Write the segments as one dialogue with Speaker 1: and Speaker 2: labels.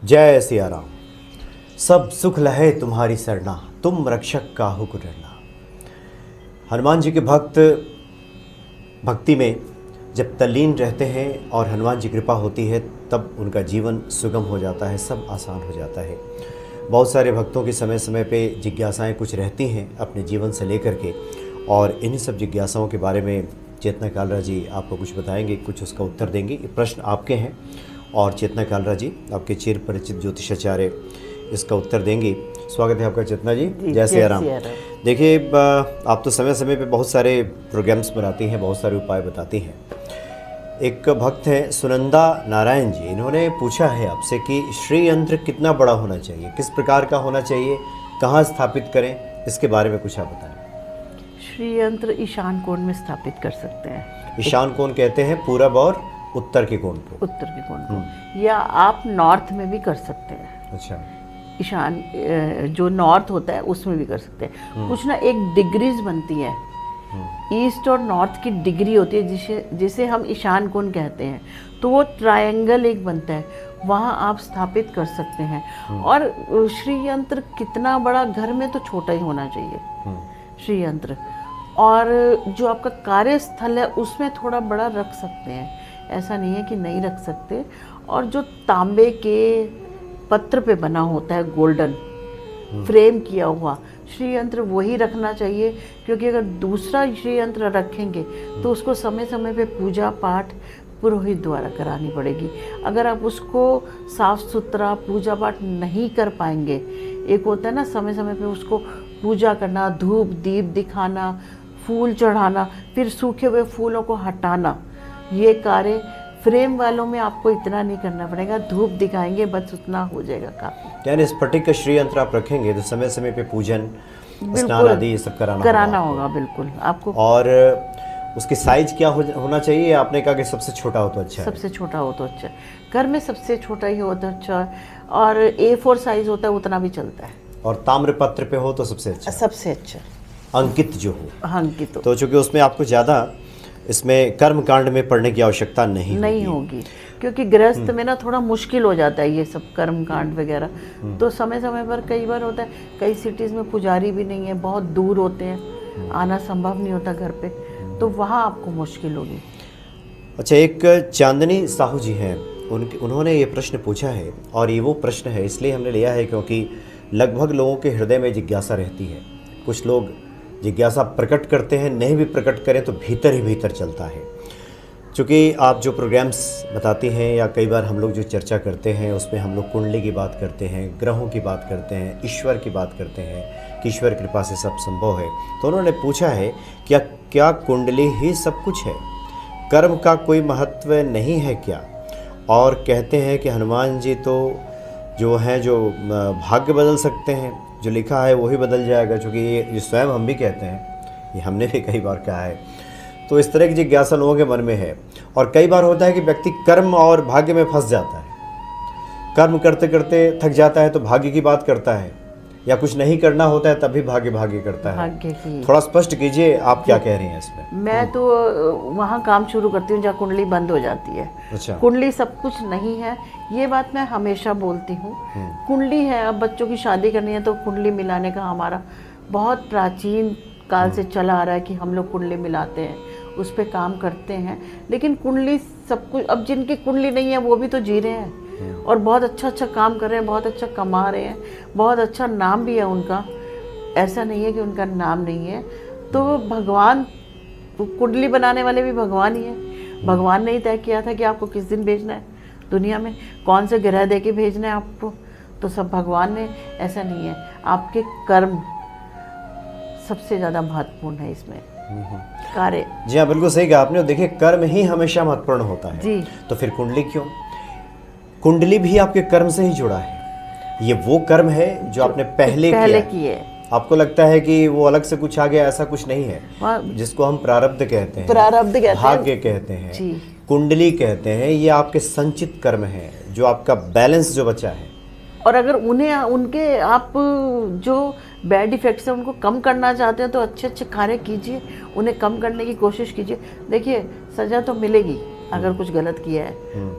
Speaker 1: जय सिया राम। सब सुख लहे तुम्हारी सरना, तुम रक्षक काहू को डरना। हनुमान जी के भक्त भक्ति में जब तल्लीन रहते हैं और हनुमान जी कृपा होती है तब उनका जीवन सुगम हो जाता है, सब आसान हो जाता है। बहुत सारे भक्तों की समय समय पे जिज्ञासाएं कुछ रहती हैं अपने जीवन से लेकर के, और इन्हीं सब जिज्ञासाओं के बारे में चेतना कालरा जी आपको कुछ बताएंगे, कुछ उसका उत्तर देंगे। ये प्रश्न आपके हैं और चेतना कालरा जी आपके चिर परिचित ज्योतिषाचार्य इसका उत्तर देंगे। स्वागत है आपका चेतना जी। जय सिया राम। देखिए, आप तो समय समय पे बहुत सारे प्रोग्राम्स बनाती हैं, बहुत सारे उपाय बताती हैं। एक भक्त हैं सुनंदा नारायण जी, इन्होंने पूछा है आपसे कि श्री यंत्र कितना बड़ा होना चाहिए, किस प्रकार का होना चाहिए, कहाँ स्थापित करें, इसके बारे में कुछ आप बताएं।
Speaker 2: श्री यंत्र ईशान कोण में स्थापित कर सकते हैं।
Speaker 1: ईशान कोण कहते हैं पूरब और उत्तर के कोण को।
Speaker 2: उत्तर के कोण को, या आप नॉर्थ में भी कर सकते हैं।
Speaker 1: अच्छा।
Speaker 2: ईशान जो नॉर्थ होता है उसमें भी कर सकते हैं। कुछ ना एक डिग्रीज बनती है, ईस्ट और नॉर्थ की डिग्री होती है जिसे हम ईशान कोण कहते हैं। तो वो ट्रायंगल एक बनता है, वहाँ आप स्थापित कर सकते हैं। और श्री यंत्र कितना बड़ा, घर में तो छोटा ही होना चाहिए श्री यंत्र। और जो आपका कार्यस्थल है उसमें थोड़ा बड़ा रख सकते हैं, ऐसा नहीं है कि नहीं रख सकते। और जो तांबे के पत्र पे बना होता है, गोल्डन फ्रेम किया हुआ श्री यंत्र, वही रखना चाहिए। क्योंकि अगर दूसरा श्री यंत्र रखेंगे तो उसको समय समय पे पूजा पाठ पुरोहित द्वारा करानी पड़ेगी। अगर आप उसको साफ सुथरा पूजा पाठ नहीं कर पाएंगे, एक होता है ना समय समय पे उसको पूजा करना, धूप दीप दिखाना, फूल चढ़ाना, फिर सूखे हुए फूलों को हटाना, ये कार्य फ्रेम वालों में आपको इतना नहीं करना पड़ेगा। धूप दिखाएंगे बस, उतना हो जाएगा काफी।
Speaker 1: यानी स्फटिक का श्री यंत्र आप रखेंगे तो समय समय पे पूजन स्नान आदि ये सब कराना
Speaker 2: होगा बिल्कुल आपको।
Speaker 1: और उसकी साइज क्या होना चाहिए? आपने कहा कि सबसे छोटा हो तो अच्छा है।
Speaker 2: सबसे छोटा हो तो अच्छा है, घर में सबसे छोटा ही हो तो अच्छा है। और A4 साइज होता है उतना भी चलता है।
Speaker 1: और ताम्रपत्र पे हो तो सबसे अच्छा।
Speaker 2: सबसे अच्छा
Speaker 1: अंकित जो हो।
Speaker 2: अंकित
Speaker 1: तो चूंकि उसमें आपको ज़्यादा इसमें कर्म कांड में पढ़ने की आवश्यकता नहीं
Speaker 2: होगी। क्योंकि गृहस्थ में ना थोड़ा मुश्किल हो जाता है ये सब कर्म कांड वगैरह। तो समय समय पर कई बार होता है, कई सिटीज़ में पुजारी भी नहीं है, बहुत दूर होते हैं, आना संभव नहीं होता घर पे, तो वहाँ आपको मुश्किल होगी।
Speaker 1: अच्छा, एक चांदनी साहू जी हैं, उन्होंने ये प्रश्न पूछा है, और ये वो प्रश्न है इसलिए हमने लिया है क्योंकि लगभग लोगों के हृदय में जिज्ञासा रहती है। कुछ लोग जिज्ञासा प्रकट करते हैं, नहीं भी प्रकट करें तो भीतर ही भीतर चलता है। चूँकि आप जो प्रोग्राम्स बताती हैं या कई बार हम लोग जो चर्चा करते हैं उसमें हम लोग कुंडली की बात करते हैं, ग्रहों की बात करते हैं, ईश्वर की बात करते हैं कि ईश्वर कृपा से सब संभव है। तो उन्होंने पूछा है क्या कुंडली ही सब कुछ है? कर्म का कोई महत्व नहीं है क्या? और कहते हैं कि हनुमान जी तो जो हैं जो भाग्य बदल सकते हैं, जो लिखा है वही बदल जाएगा। चूँकि ये स्वयं हम भी कहते हैं, ये हमने भी कई बार कहा है। तो इस तरह की जिज्ञासा लोगों के मन में है। और कई बार होता है कि व्यक्ति कर्म और भाग्य में फंस जाता है। कर्म करते करते थक जाता है तो भाग्य की बात करता है, या कुछ नहीं करना होता है तभी भाग्य करता है।
Speaker 2: भाग्य की
Speaker 1: थोड़ा स्पष्ट कीजिए, आप क्या कह रही हैं इसमें?
Speaker 2: मैं तो वहाँ काम शुरू करती हूँ जहाँ कुंडली बंद हो जाती है।
Speaker 1: अच्छा।
Speaker 2: कुंडली सब कुछ नहीं है, ये बात मैं हमेशा बोलती हूँ। कुंडली है, अब बच्चों की शादी करनी है तो कुंडली मिलाने का हमारा बहुत प्राचीन काल से चला आ रहा है कि हम लोग कुंडली मिलाते हैं, उस पर काम करते हैं। लेकिन कुंडली सब कुछ, अब जिनकी कुंडली नहीं है वो भी तो जी रहे हैं और बहुत अच्छा काम कर रहे हैं, बहुत अच्छा कमा रहे हैं, बहुत अच्छा नाम भी है उनका। ऐसा नहीं है कि उनका नाम नहीं है। तो भगवान, कुंडली बनाने वाले भी भगवान ही है। भगवान ने ही तय किया था कि आपको किस दिन भेजना है दुनिया में, कौन से ग्रह दे के भेजना है आपको, तो सब भगवान ने। ऐसा नहीं है, आपके कर्म सबसे ज़्यादा महत्वपूर्ण है इसमें कार्य।
Speaker 1: जी हाँ, बिल्कुल सही कहा आपने। देखिए, कर्म ही हमेशा महत्वपूर्ण होता है
Speaker 2: जी।
Speaker 1: तो फिर कुंडली क्यों? कुंडली भी आपके कर्म से ही जुड़ा है। ये वो कर्म है जो आपने पहले किया है। आपको लगता है कि वो अलग से कुछ आ गया, ऐसा कुछ नहीं है। जिसको हम प्रारब्ध कहते हैं, भाग्य कहते हैं, कुंडली कहते हैं, ये आपके संचित कर्म हैं, जो आपका बैलेंस जो बचा है।
Speaker 2: और अगर उनके आप जो बैड इफेक्ट्स हैं उनको कम करना चाहते हैं तो अच्छे कार्य कीजिए, उन्हें कम करने की कोशिश कीजिए। देखिए, सज़ा तो मिलेगी अगर कुछ गलत किया है।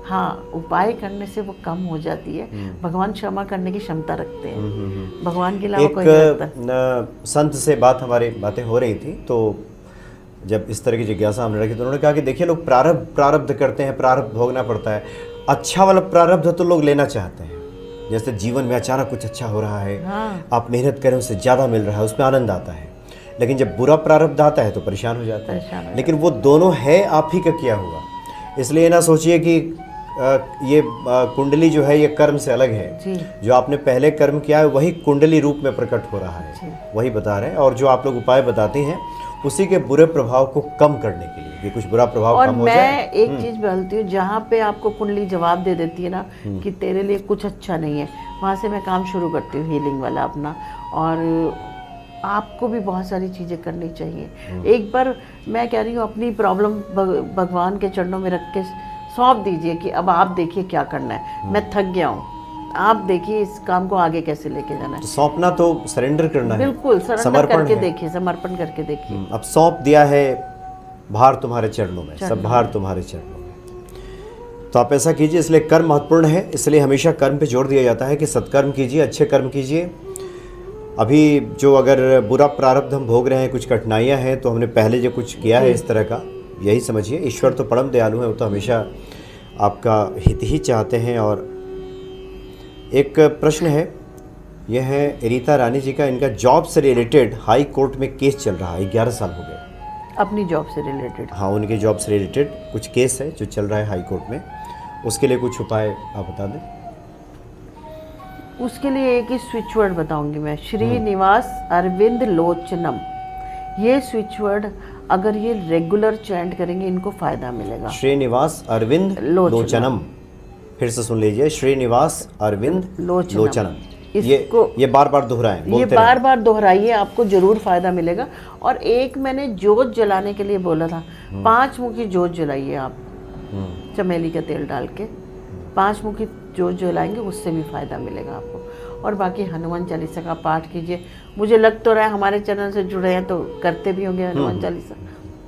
Speaker 2: हाँ, उपाय करने से वो कम हो जाती है। भगवान क्षमा करने की क्षमता रखते हैं, भगवान के अलावा कोई नहीं रखता।
Speaker 1: संत से बातें हो रही थी, तो जब इस तरह की जिज्ञासा हमने रखी तो उन्होंने कहा कि देखिए, लोग प्रारब्ध करते हैं, प्रारब्ध भोगना पड़ता है। अच्छा वाला प्रारब्ध तो लोग लेना चाहते हैं, जैसे जीवन में अचानक कुछ अच्छा हो रहा है,
Speaker 2: हाँ।
Speaker 1: आप मेहनत करें, उससे ज़्यादा मिल रहा है, उसमें आनंद आता है। लेकिन जब बुरा प्रारब्ध आता है तो परेशान हो जाता है। लेकिन वो दोनों है आप ही का किया हुआ, इसलिए ना सोचिए कि ये कुंडली जो है ये कर्म से अलग है।
Speaker 2: जी।
Speaker 1: जो आपने पहले कर्म किया है वही कुंडली रूप में प्रकट हो रहा है, वही बता रहे हैं। और जो आप लोग उपाय बताते हैं उसी के बुरे प्रभाव को कम करने के लिए कि कुछ बुरा प्रभाव कम हो जाए।
Speaker 2: मैं एक चीज बोलती हूँ, जहाँ पे आपको कुंडली जवाब दे देती है ना कि तेरे लिए कुछ अच्छा नहीं है, वहाँ से मैं काम शुरू करती हूँ हीलिंग वाला अपना। और आपको भी बहुत सारी चीज़ें करनी चाहिए। एक बार मैं कह रही हूँ अपनी प्रॉब्लम भगवान के चरणों में रख के सौंप दीजिए कि अब आप देखिए क्या करना है, मैं थक गया हूँ, आप देखिए इस काम को आगे कैसे लेके जाना है।
Speaker 1: तो सौंपना तो सरेंडर करना है,
Speaker 2: बिल्कुल सरेंडर करके देखिए, समर्पण करके देखिए।
Speaker 1: अब सौंप दिया है, भार तुम्हारे चरणों में, सब भार तुम्हारे चरणों में। तो आप ऐसा कीजिए। इसलिए कर्म महत्वपूर्ण है, इसलिए हमेशा कर्म पे जोर दिया जाता है कि सत्कर्म कीजिए, अच्छे कर्म कीजिए। अभी जो अगर बुरा प्रारब्ध हम भोग रहे हैं, कुछ कठिनाइयाँ हैं, तो हमने पहले जो कुछ किया है इस तरह का, यही समझिए। ईश्वर तो परम दयालु है, वो तो हमेशा आपका हित ही चाहते हैं। और एक प्रश्न है, यह है रीता रानी जी का। इनका जॉब से रिलेटेड हाई कोर्ट में केस चल रहा है, 11 साल हो गए।
Speaker 2: अपनी जॉब से रिलेटेड?
Speaker 1: हाँ, उनके जॉब से रिलेटेड कुछ केस है जो चल रहा है हाई कोर्ट में, उसके लिए कुछ उपाय आप बता दें।
Speaker 2: उसके लिए एक ही स्विच वर्ड बताऊंगी मैं, श्रीनिवास अरविंद लोचनम। ये स्विच वर्ड अगर ये रेगुलर चैंट करेंगे इनको फायदा मिलेगा।
Speaker 1: श्रीनिवास अरविंद लोचनम, फिर से सुन लीजिए, श्रीनिवास अरविंद लोचनम। ये बार बार दोहराएं,
Speaker 2: ये बार बार दोहराइए, आपको जरूर फायदा मिलेगा। और एक मैंने जोत जलाने के लिए बोला था, 5 मुखी जोत जलाइए आप, चमेली का तेल डाल के 5 मुखी जोत जलाएंगे, उससे भी फायदा मिलेगा आपको। और बाकी हनुमान चालीसा का पाठ कीजिए। मुझे लग तो रहा है हमारे चैनल से जुड़े हैं तो करते भी होंगे हनुमान चालीसा,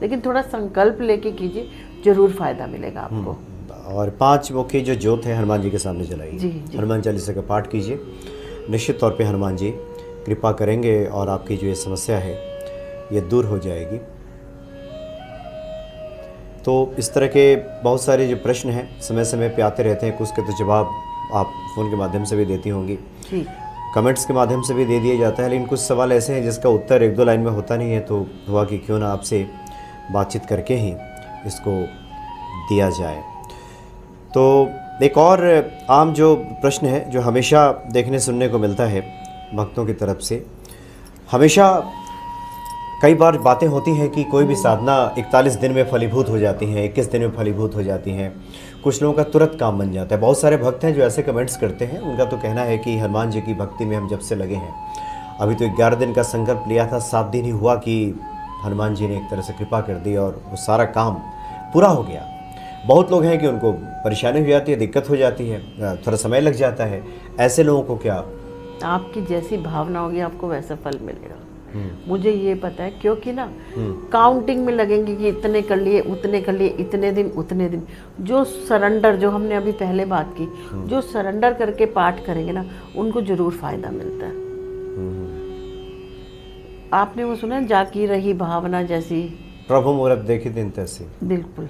Speaker 2: लेकिन थोड़ा संकल्प लेके कीजिए, जरूर फायदा मिलेगा आपको।
Speaker 1: और 5 मुखी जो जोत है हनुमान जी के सामने जलाइए, हनुमान चालीसा का पाठ कीजिए, निश्चित तौर पे हनुमान जी कृपा करेंगे और आपकी जो ये समस्या है ये दूर हो जाएगी। तो इस तरह के बहुत सारे जो प्रश्न हैं समय समय पे आते रहते हैं, कुछ के तो जवाब आप फ़ोन के माध्यम से भी देती होंगी, कमेंट्स के माध्यम से भी दे दिया जाता है, लेकिन कुछ सवाल ऐसे हैं जिसका उत्तर 1-2 लाइन में होता नहीं है। तो हुआ कि क्यों ना आपसे बातचीत करके ही इसको दिया जाए। तो एक और आम जो प्रश्न है जो हमेशा देखने सुनने को मिलता है भक्तों की तरफ से, हमेशा कई बार बातें होती हैं कि कोई भी साधना 41 दिन में फलीभूत हो जाती हैं, 21 दिन में फलीभूत हो जाती हैं, कुछ लोगों का तुरंत काम बन जाता है। बहुत सारे भक्त हैं जो ऐसे कमेंट्स करते हैं, उनका तो कहना है कि हनुमान जी की भक्ति में हम जब से लगे हैं, अभी तो 11 दिन का संकल्प लिया था, 7 दिन ही हुआ कि हनुमान जी ने एक तरह से कृपा कर दी और वो सारा काम पूरा हो गया। बहुत लोग हैं कि उनको परेशानी हो जाती है, दिक्कत हो जाती है, थोड़ा समय लग जाता है। ऐसे लोगों को क्या,
Speaker 2: आपकी जैसी भावना होगी आपको वैसा फल मिलेगा। मुझे ये पता है, क्योंकि ना काउंटिंग में लगेंगे कि इतने कर लिए, उतने कर लिए, इतने दिन, उतने दिन। जो सरेंडर, जो हमने अभी पहले बात की, जो सरेंडर करके पाठ करेंगे ना उनको जरूर फायदा मिलता है। आपने वो सुना, जाकी रही भावना जैसी
Speaker 1: प्रभु मूरत देखी दिन तैसी।
Speaker 2: बिल्कुल।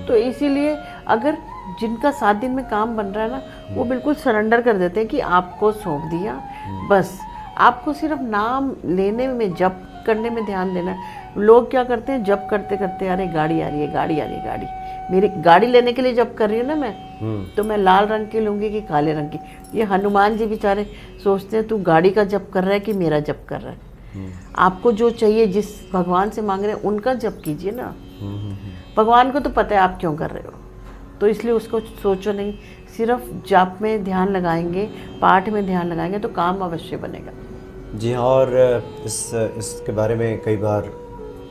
Speaker 2: तो इसीलिए अगर जिनका 7 दिन में काम बन रहा है ना, वो बिल्कुल सरेंडर कर देते हैं कि आपको सौंप दिया, बस आपको सिर्फ नाम लेने में, जप करने में ध्यान देना है। लोग क्या करते हैं, जप करते करते, अरे गाड़ी आ रही है, गाड़ी आ रही है, गाड़ी मेरी गाड़ी लेने के लिए जप कर रही हूँ ना मैं, तो मैं लाल रंग की लूँगी कि काले रंग की। ये हनुमान जी बेचारे सोचते हैं तू गाड़ी का जप कर रहा है कि मेरा जप कर रहा है। आपको जो चाहिए, जिस भगवान से मांग रहे हैं उनका जप कीजिए ना। भगवान को तो पता है आप क्यों कर रहे हो, तो इसलिए उसको सोचो नहीं, सिर्फ जाप में ध्यान लगाएंगे, पाठ में ध्यान लगाएंगे तो काम अवश्य बनेगा।
Speaker 1: जी हाँ, और इसके बारे में कई बार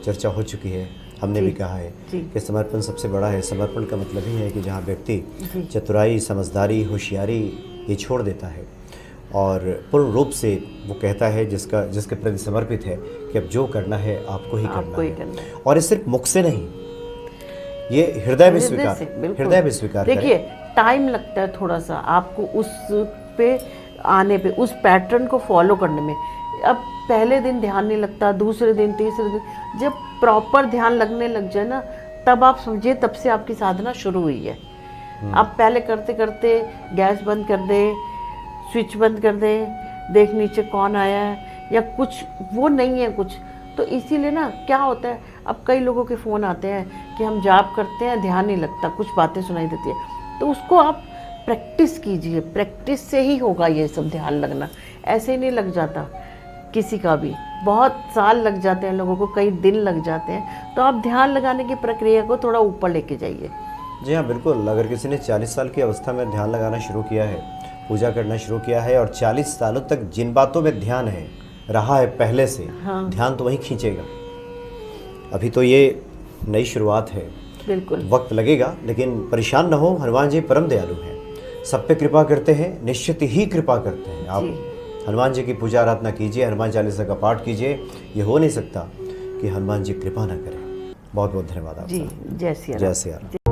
Speaker 1: चर्चा हो चुकी है, हमने भी कहा है कि समर्पण सबसे बड़ा है। समर्पण का मतलब ही है कि जहाँ व्यक्ति चतुराई, समझदारी, होशियारी ये छोड़ देता है और पूर्ण रूप से वो कहता है जिसके प्रति समर्पित है कि अब जो करना है आपको ही करना है। और ये सिर्फ मुख से नहीं, ये हृदय भी
Speaker 2: हृदय
Speaker 1: स्वीकार,
Speaker 2: से, बिल्कुल।
Speaker 1: हृदय भी स्वीकार करें।
Speaker 2: देखिए टाइम लगता है थोड़ा सा आपको उस पे आने पे, उस पैटर्न को फॉलो करने में। अब पहले दिन ध्यान नहीं लगता, दूसरे दिन, तीसरे दिन, जब प्रॉपर ध्यान लगने लग जाए ना, तब आप समझिए तब से आपकी साधना शुरू हुई है। आप पहले करते करते गैस बंद कर दे, स्विच बंद कर दे, देख नीचे कौन आया है या कुछ, वो नहीं है कुछ। तो इसीलिए ना क्या होता है, अब कई लोगों के फ़ोन आते हैं कि हम जाप करते हैं, ध्यान नहीं लगता, कुछ बातें सुनाई देती है। तो उसको आप प्रैक्टिस कीजिए, प्रैक्टिस से ही होगा ये सब ध्यान लगना, ऐसे ही नहीं लग जाता किसी का भी। बहुत साल लग जाते हैं लोगों को, कई दिन लग जाते हैं। तो आप ध्यान लगाने की प्रक्रिया को थोड़ा ऊपर लेके जाइए।
Speaker 1: जी हाँ, बिल्कुल। अगर किसी ने 40 साल की अवस्था में ध्यान लगाना शुरू किया है, पूजा करना शुरू किया है, और 40 सालों तक जिन बातों में ध्यान है रहा है पहले से,
Speaker 2: हाँ।
Speaker 1: ध्यान तो वहीं खींचेगा। अभी तो ये नई शुरुआत है,
Speaker 2: बिल्कुल।
Speaker 1: वक्त लगेगा, लेकिन परेशान न हो, हनुमान जी परम दयालु हैं, सब पे कृपा करते हैं, निश्चित ही कृपा करते हैं। आप हनुमान जी की पूजा आराधना कीजिए, हनुमान चालीसा का पाठ कीजिए। ये हो नहीं सकता कि हनुमान जी कृपा ना करें। बहुत बहुत धन्यवाद आपका।
Speaker 2: जी, जय सिया राम।
Speaker 1: जय सिया राम।